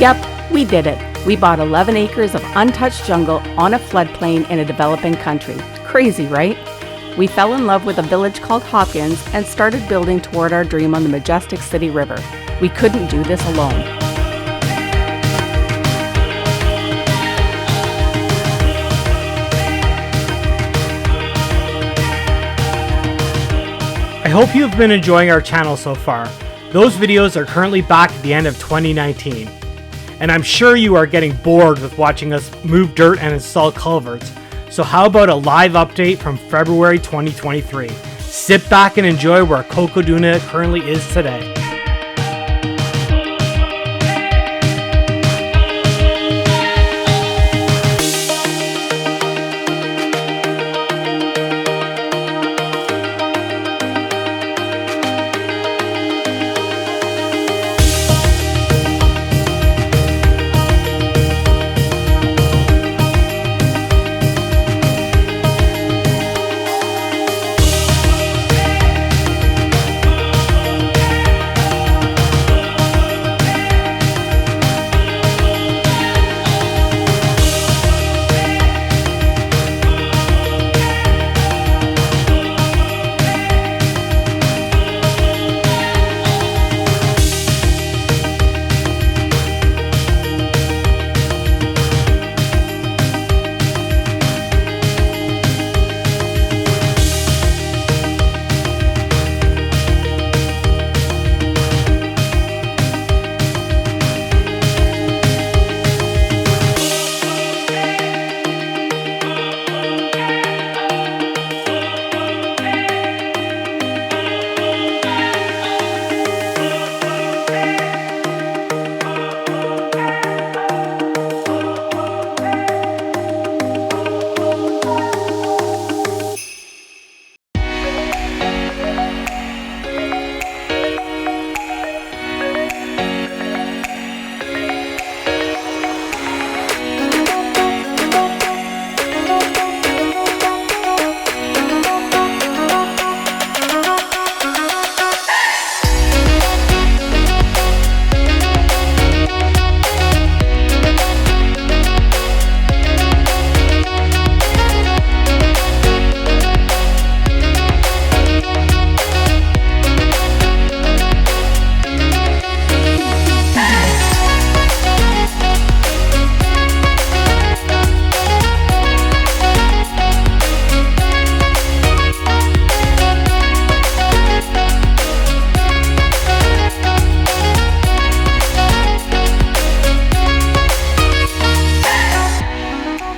Yep, we did it. We bought 11 acres of untouched jungle on a floodplain in a developing country. Crazy, right? We fell in love with a village called Hopkins and started building toward our dream on the majestic City River. We couldn't do this alone. I hope you've been enjoying our channel so far. Those videos are currently back at the end of 2019. And I'm sure you are getting bored with watching us move dirt and install culverts. So how about a live update from February 2023? Sit back and enjoy where Cocoduna currently is today.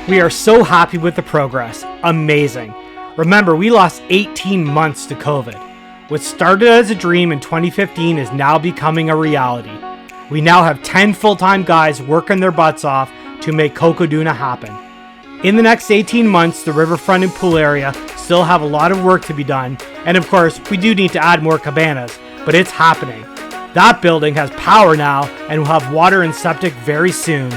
We are so happy with the progress. Amazing. Remember, we lost 18 months to COVID. What started as a dream in 2015 is now becoming a reality. We now have 10 full-time guys working their butts off to make Cocoduna happen. In the next 18 months, the riverfront and pool area still have a lot of work to be done, and of course, we do need to add more cabanas, but it's happening. That building has power now and will have water and septic very soon.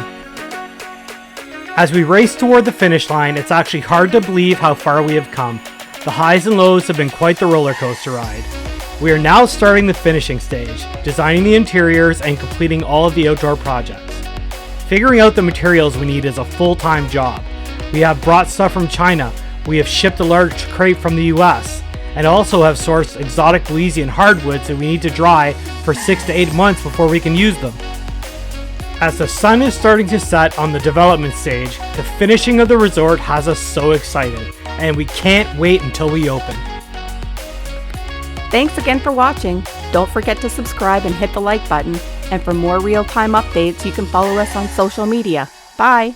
As we race toward the finish line, it's actually hard to believe how far we have come. The highs and lows have been quite the roller coaster ride. We are now starting the finishing stage, designing the interiors and completing all of the outdoor projects. Figuring out the materials we need is a full-time job. We have brought stuff from China, we have shipped a large crate from the US, and also have sourced exotic Belizean hardwoods that we need to dry for 6 to 8 months before we can use them. As the sun is starting to set on the development stage, the finishing of the resort has us so excited, and we can't wait until we open. Thanks again for watching. Don't forget to subscribe and hit the like button. And for more real-time updates, you can follow us on social media. Bye!